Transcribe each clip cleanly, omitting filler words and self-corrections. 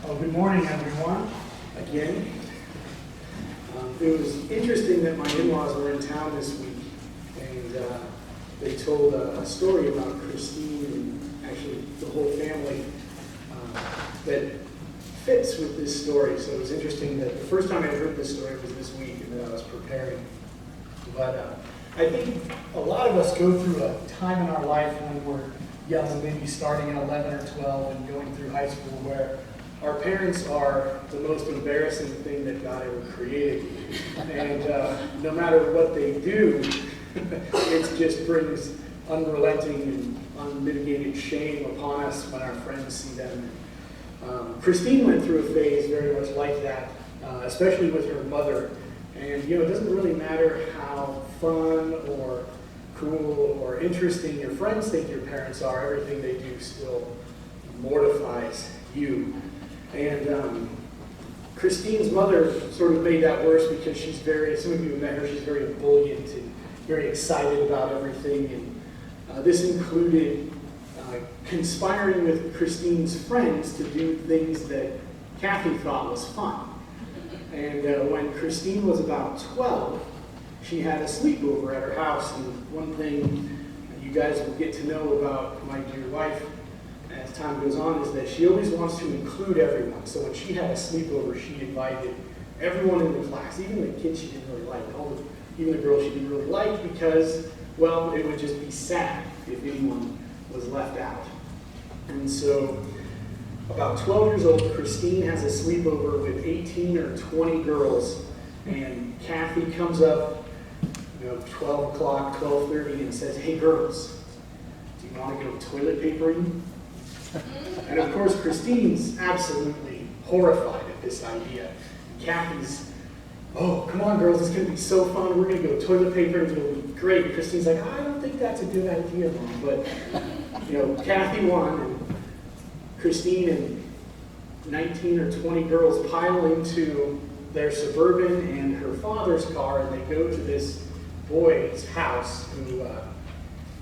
Well, good morning, everyone. Again, it was interesting that my in-laws were in town this week, and they told a story about Christine and actually the whole family that fits with this story. So it was interesting that the first time I heard this story was this week, and that I was preparing. But I think a lot of us go through a time in our life when we're young, maybe starting at 11 or 12 and going through high school, where our parents are the most embarrassing thing that God ever created. And no matter what they do, it just brings unrelenting and unmitigated shame upon us when our friends see them. Christine went through a phase very much like that, especially with her mother. And it doesn't really matter how fun or cool or interesting your friends think your parents are, everything they do still mortifies you. And Christine's mother sort of made that worse because she's some of you have met her, she's very ebullient and very excited about everything. And this included conspiring with Christine's friends to do things that Kathy thought was fun. And when Christine was about 12, she had a sleepover at her house. And one thing you guys will get to know about my dear wife as time goes on is that she always wants to include everyone. So when she had a sleepover, she invited everyone in the class, even the kids she didn't really like, even the girls she didn't really like, because, well, it would just be sad if anyone was left out. And so about 12 years old, Christine has a sleepover with 18 or 20 girls, and Kathy comes up 12 o'clock, 12:30, and says, "Hey girls, do you want to go toilet papering?" And of course, Christine's absolutely horrified at this idea. Kathy's, "Oh, come on girls, it's going to be so fun. We're going to go toilet papering, it'll be great." And Christine's like, "I don't think that's a good idea, Mom." But, Kathy won, and Christine and 19 or 20 girls pile into their Suburban and her father's car, and they go to this boy's house who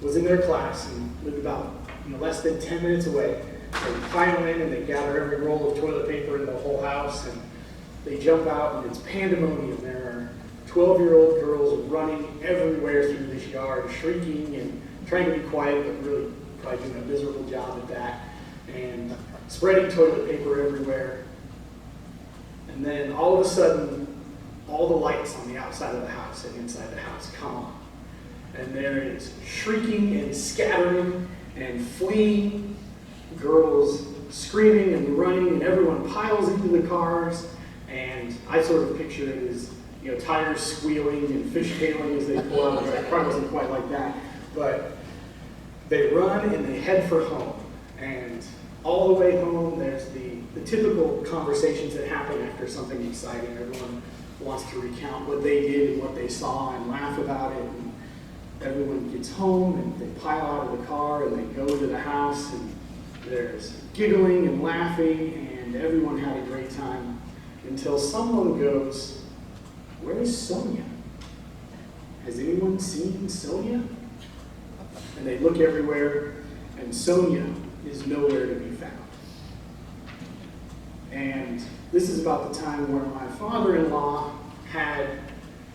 was in their class and lived about less than 10 minutes away. They pile in and they gather every roll of toilet paper in the whole house, and they jump out, and it's pandemonium. There are 12-year-old girls running everywhere through this yard, shrieking and trying to be quiet, but really probably doing a miserable job at that, and spreading toilet paper everywhere. And then all of a sudden, all the lights on the outside of the house and inside the house come on. And there is shrieking and scattering and fleeing, girls screaming and running, and everyone piles into the cars. And I sort of picture it as, tires squealing and fishtailing as they pull out. It probably wasn't quite like that. But they run and they head for home. And all the way home, there's the typical conversations that happen after something exciting. Everyone wants to recount what they did and what they saw and laugh about it. And everyone gets home and they pile out of the car and they go to the house, and there's giggling and laughing, and everyone had a great time until someone goes, "Where is Sonia? Has anyone seen Sonia?" And they look everywhere, and Sonia is nowhere to be found. And this is about the time where my father-in-law had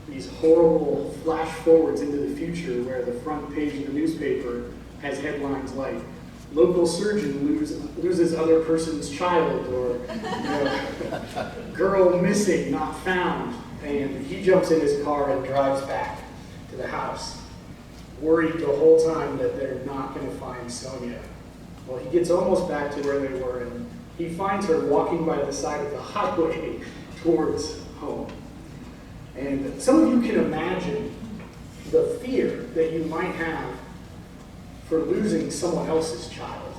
these horrible flash forwards into the future where the front page of the newspaper has headlines like, "Local surgeon loses other person's child," or "Girl missing, not found." And he jumps in his car and drives back to the house, worried the whole time that they're not going to find Sonia. Well, he gets almost back to where they were, and he finds her walking by the side of the highway towards home. And some of you can imagine the fear that you might have for losing someone else's child,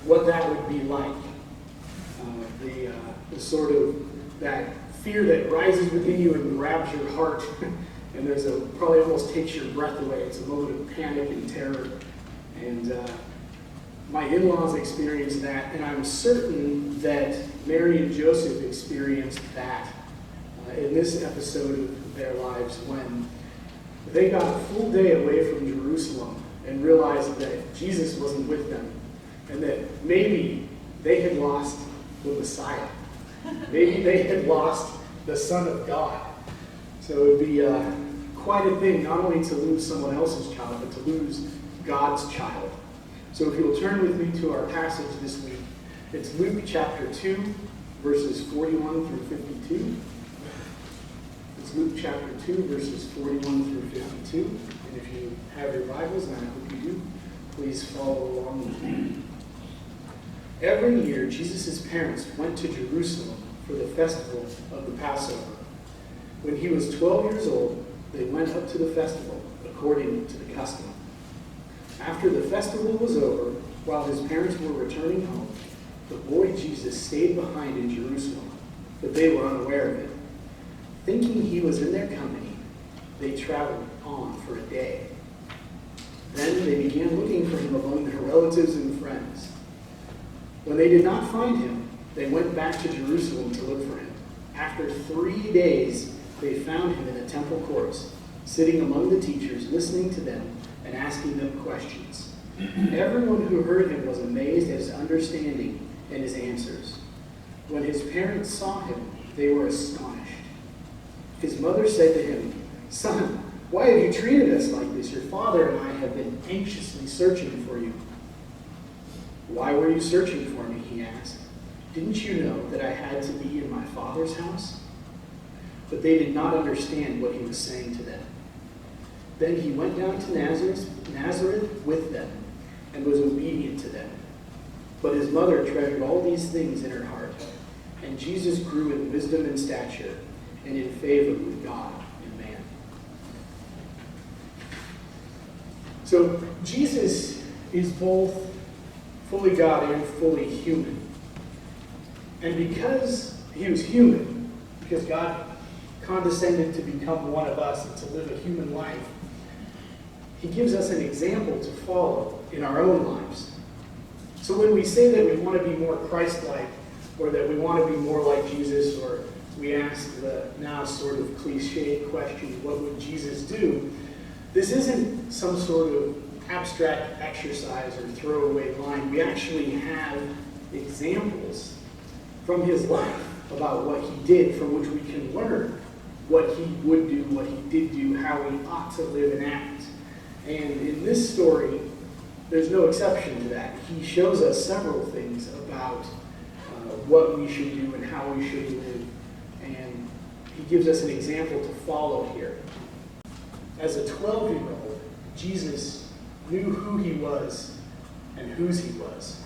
what that would be like. The sort of that fear that rises within you and grabs your heart, and probably almost takes your breath away. It's a moment of panic and terror. And my in-laws experienced that, and I'm certain that Mary and Joseph experienced that in this episode of their lives when they got a full day away from Jerusalem and realized that Jesus wasn't with them, and that maybe they had lost the Messiah. Maybe they had lost the Son of God. So it would be quite a thing, not only to lose someone else's child, but to lose God's child. So if you'll turn with me to our passage this week, it's Luke chapter 2, verses 41 through 52. It's Luke chapter 2, verses 41 through 52. And if you have your Bibles, and I hope you do, please follow along with me. Every year, Jesus' parents went to Jerusalem for the festival of the Passover. When he was 12 years old, they went up to the festival according to the custom. After the festival was over, while his parents were returning home, the boy Jesus stayed behind in Jerusalem, but they were unaware of it. Thinking he was in their company, they traveled on for a day. Then they began looking for him among their relatives and friends. When they did not find him, they went back to Jerusalem to look for him. After 3 days, they found him in the temple courts, sitting among the teachers, listening to them and asking them questions. Everyone who heard him was amazed at his understanding and his answers. When his parents saw him, they were astonished. His mother said to him, "Son, why have you treated us like this? Your father and I have been anxiously searching for you." "Why were you searching for me?" he asked. "Didn't you know that I had to be in my father's house?" But they did not understand what he was saying to them. Then he went down to Nazareth with them and was obedient to them. But his mother treasured all these things in her heart. And Jesus grew in wisdom and stature and in favor with God and man. So Jesus is both fully God and fully human. And because he was human, because God condescended to become one of us and to live a human life, he gives us an example to follow in our own lives. So when we say that we want to be more Christ-like, or that we want to be more like Jesus, or we ask the now sort of cliched question, what would Jesus do? This isn't some sort of abstract exercise or throwaway line. We actually have examples from his life about what he did, from which we can learn what he would do, what he did do, how we ought to live and act. And in this story, there's no exception to that. He shows us several things about what we should do and how we should live. And he gives us an example to follow here. As a 12-year-old, Jesus knew who he was and whose he was.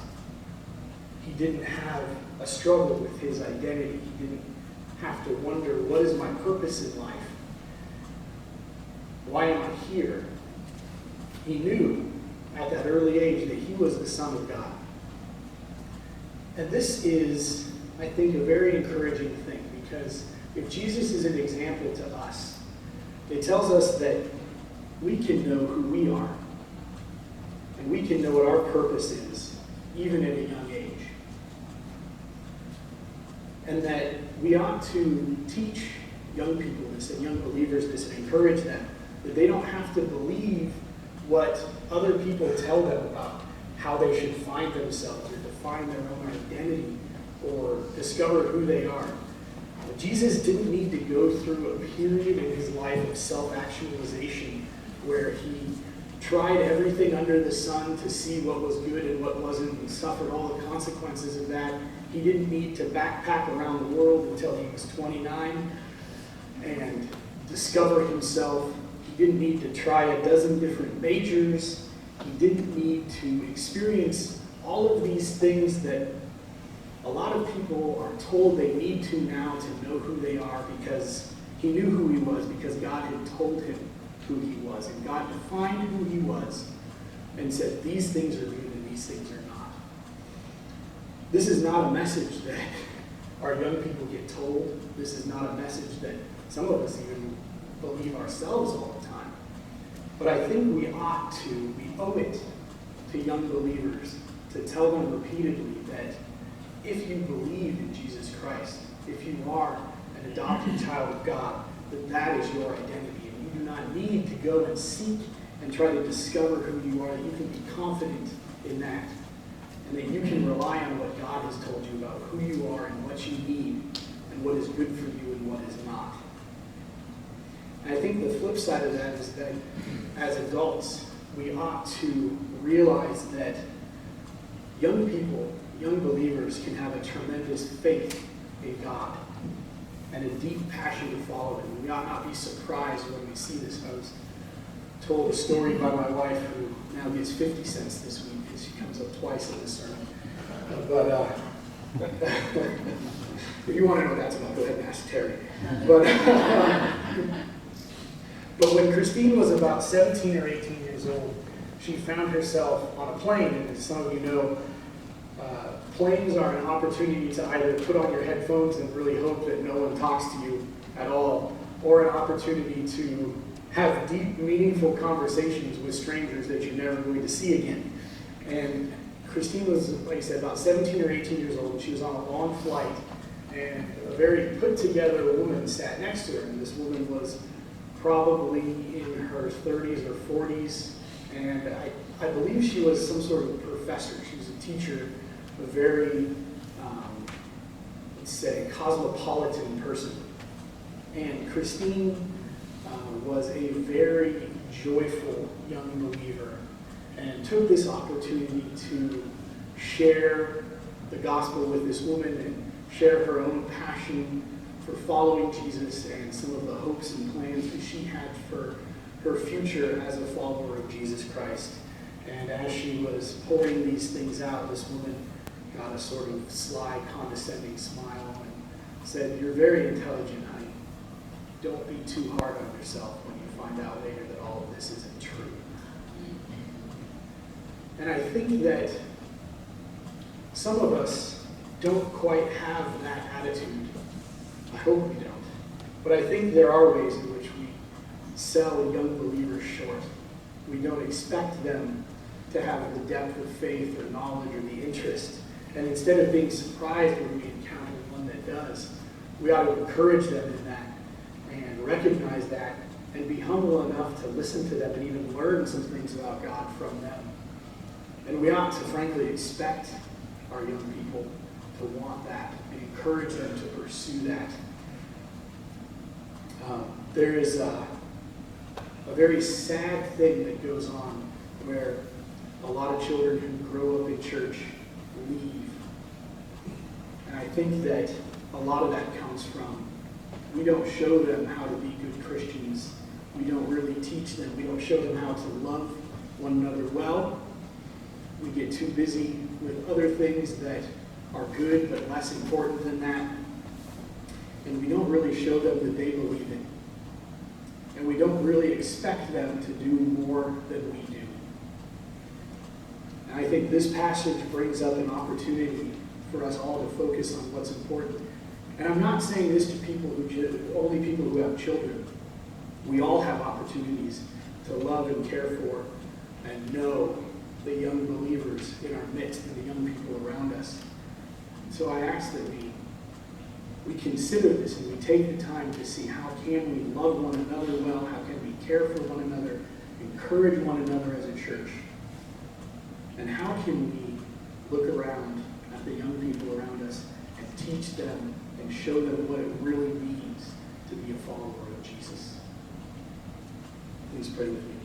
He didn't have a struggle with his identity. He didn't have to wonder, what is my purpose in life? Why am I here? He knew at that early age that he was the Son of God. And this is, I think, a very encouraging thing, because if Jesus is an example to us, it tells us that we can know who we are, and we can know what our purpose is, even at a young age. And that we ought to teach young people this and young believers this and encourage them that they don't have to believe what other people tell them about how they should find themselves or define their own identity or discover who they are. Jesus didn't need to go through a period in his life of self-actualization where he tried everything under the sun to see what was good and what wasn't and suffered all the consequences of that. He didn't need to backpack around the world until he was 29 and discover himself. He didn't need to try a dozen different majors. He didn't need to experience all of these things that a lot of people are told they need to now to know who they are, because he knew who he was, because God had told him who he was. And God defined who he was and said, these things are good and these things are not. This is not a message that our young people get told. This is not a message that some of us even believe ourselves all the time. But I think we owe it to young believers to tell them repeatedly that if you believe in Jesus Christ, if you are an adopted child of God, that is your identity. And you do not need to go and seek and try to discover who you are. That you can be confident in that. And that you can rely on what God has told you about who you are and what you need and what is good for you and what is not. And I think the flip side of that is that as adults, we ought to realize that young people, young believers can have a tremendous faith in God and a deep passion to follow Him. We ought not be surprised when we see this. I was told a story by my wife, who now gets 50 cents this week because she comes up twice in this sermon. But if you want to know what that's about, go ahead and ask Terry. But when Christine was about 17 or 18 years old, she found herself on a plane, and as some of you know, planes are an opportunity to either put on your headphones and really hope that no one talks to you at all, or an opportunity to have deep, meaningful conversations with strangers that you're never going to see again. And Christine was, like I said, about 17 or 18 years old. She was on a long flight, and a very put-together woman sat next to her, and this woman was probably in her 30s or 40s, and I believe she was some sort of professor. She was a teacher, a very, let's say, cosmopolitan person. And Christine was a very joyful young believer and took this opportunity to share the gospel with this woman and share her own passion for following Jesus and some of the hopes and plans that she had for her future as a follower of Jesus Christ. And as she was pouring these things out, this woman got a sort of sly, condescending smile and said, "You're very intelligent, honey. Don't be too hard on yourself when you find out later that all of this isn't true." And I think that some of us don't quite have that attitude. I hope we don't. But I think there are ways in which we sell young believers short. We don't expect them to have the depth of faith or knowledge or the interest. And instead of being surprised when we encounter one that does, we ought to encourage them in that and recognize that and be humble enough to listen to them and even learn some things about God from them. And we ought to frankly expect our young people to want that and encourage them to pursue that. There is a very sad thing that goes on where a lot of children who grow up in church leave. And I think that a lot of that comes from we don't show them how to be good Christians. We don't really teach them. We don't show them how to love one another well. We get too busy with other things that are good but less important than that. And we don't really show them that they believe it. And we don't really expect them to do more than we do. And I think this passage brings up an opportunity for us all to focus on what's important. And I'm not saying this to people only people who have children. We all have opportunities to love and care for and know the young believers in our midst and the young people around us. So I ask that we consider this and we take the time to see how can we love one another well, how can we care for one another, encourage one another as a church, and how can we look around at the young people around us and teach them and show them what it really means to be a follower of Jesus. Please pray with me.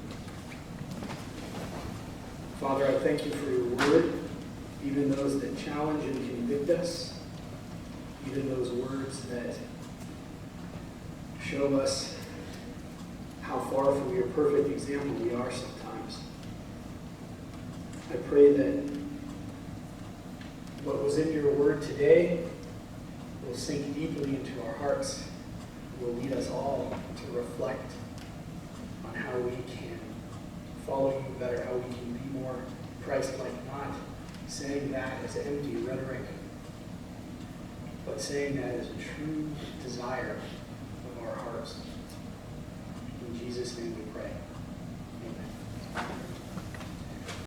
Father, I thank you for your word, even those that challenge and convict us, even those words that show us how far from your perfect example we are sometimes. I pray that what was in your word today will sink deeply into our hearts, will lead us all to reflect on how we can follow you better, how we can be more Christ-like, not saying that as empty rhetoric, but saying that as a true desire of our hearts. In Jesus' name we pray. Amen.